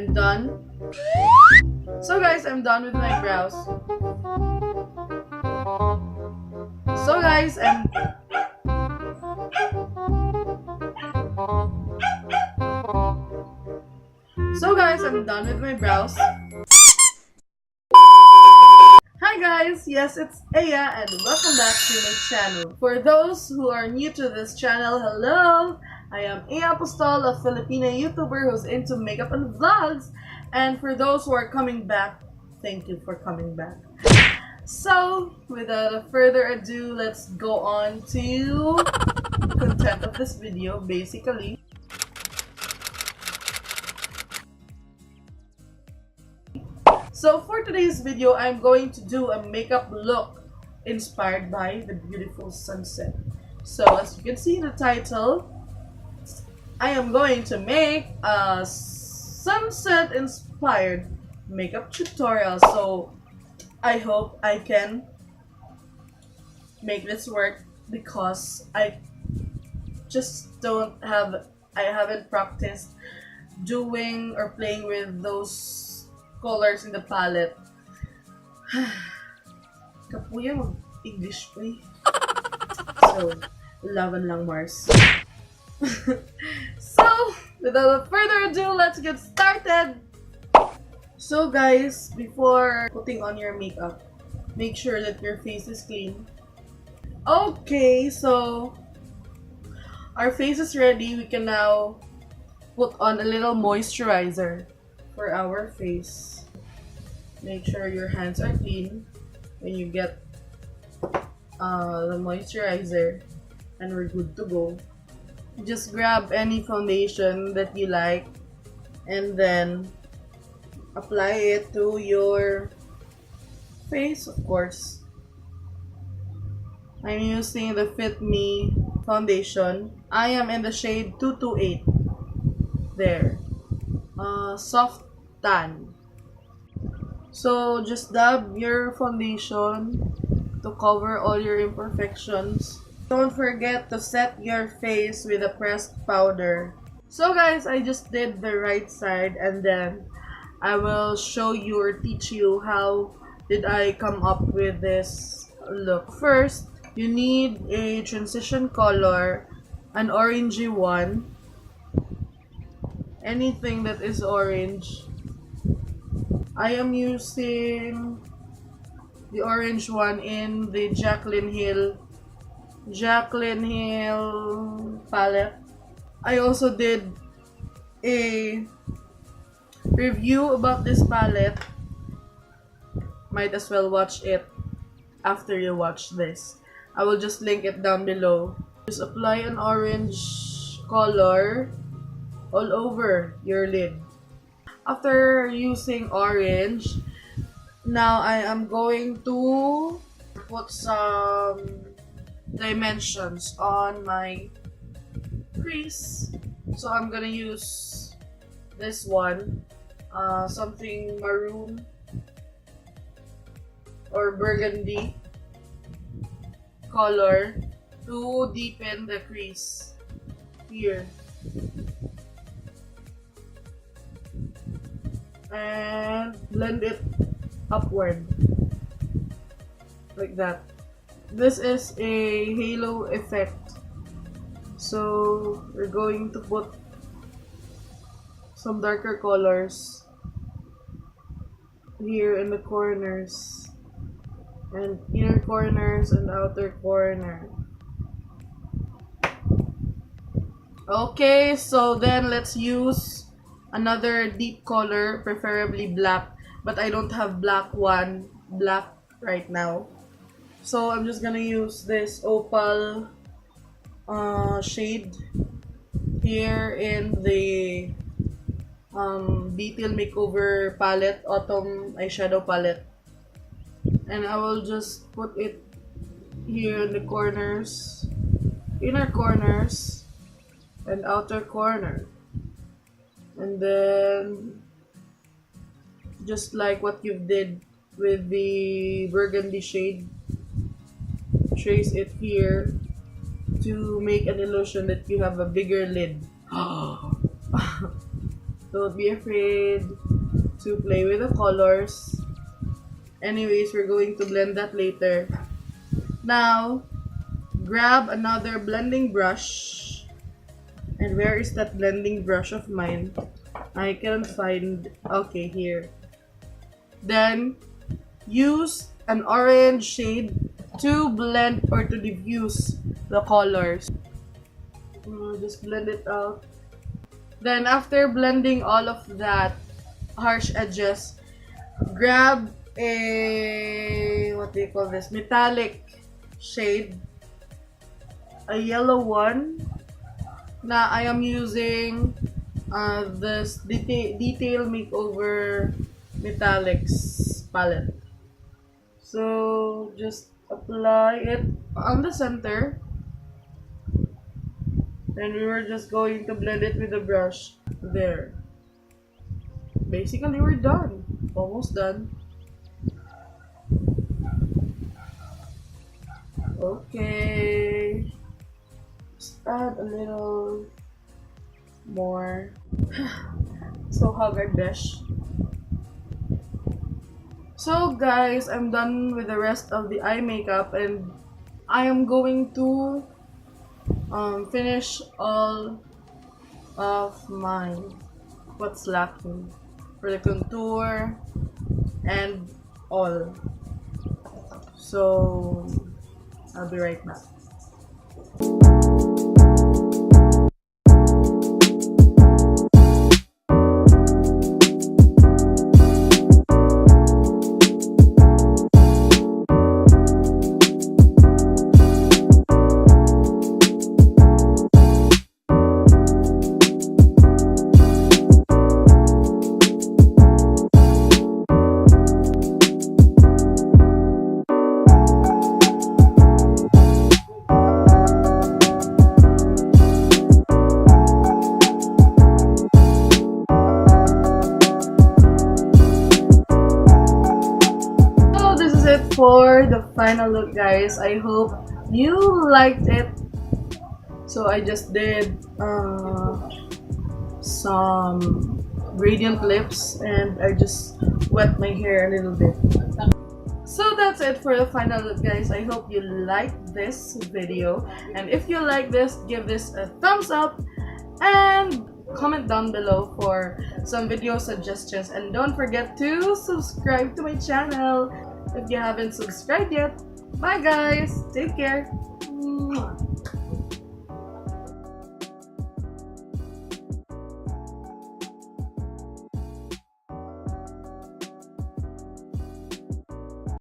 I'm done. So guys, I'm done with my brows. So guys, I'm done with my brows. Hi guys, yes, it's Aya and welcome back to my channel. For those who are new to this channel, hello! I am eyaapo, a Filipino YouTuber who's into makeup and vlogs. And for those who are coming back, thank you for coming back. So, without further ado, let's go on to the content of this video, basically. So for today's video, I'm going to do a makeup look inspired by the beautiful sunset. So as you can see in the title, I am going to make a sunset inspired makeup tutorial. So I hope I can make this work because I haven't practiced doing or playing with those colors in the palette. Kapuya mag-English pa eh. So, laban lang Mars. So, without further ado, let's get started! So guys, before putting on your makeup, make sure that your face is clean. Okay, so our face is ready. We can now put on a little moisturizer for our face. Make sure your hands are clean when you get the moisturizer, and we're good to go. Just grab any foundation that you like and then apply it to your face, of course. I'm using the Fit Me foundation. I am in the shade 228. There. Soft tan. So just dab your foundation to cover all your imperfections. Don't forget to set your face with a pressed powder. So guys, I just did the right side and then I will show you or teach you how did I come up with this look. First, you need a transition color, an orangey one. Anything that is orange. I am using the orange one in the Jaclyn Hill palette. I also did a review about this palette. Might as well watch it after you watch this. I will just link it down below. Just apply an orange color all over your lid. After using orange, now I am going to put some dimensions on my crease. So I'm gonna use this one, something maroon or burgundy color to deepen the crease here. And blend it upward like that. This is a halo effect, so we're going to put some darker colors here in the corners and inner corners and outer corner. Okay, so then let's use another deep color, preferably black, but I don't have black right now. So I'm just gonna use this opal shade here in the Detail Makeover palette, Autumn Eyeshadow palette. And I will just put it here in the corners, inner corners, and outer corner. And then, just like what you did with the burgundy shade, trace it here to make an illusion that you have a bigger lid. Don't be afraid to play with the colors. Anyways, we're going to blend that later. Now, grab another blending brush. And where is that blending brush of mine? I can't find. Okay, here. Then, use an orange shade to blend or to diffuse the colors. Just blend it out. Then, after blending all of that harsh edges, grab a, what do you call this, metallic shade, a yellow one. Now I am using this detail makeover metallics palette. So just apply it on the center, and we were just going to blend it with the brush there. Basically, we're done. Almost done. Okay. Just add a little more. So haggard-ish. So guys, I'm done with the rest of the eye makeup, and I am going to finish all of my what's lacking for the contour and all. So I'll be right back. For the final look, guys, I hope you liked it. So I just did some gradient lips, and I just wet my hair a little bit. So that's it for the final look, guys. I hope you liked this video, and if you like this, give this a thumbs up and comment down below for some video suggestions, and don't forget to subscribe to my channel if you haven't subscribed yet. Bye guys, take care.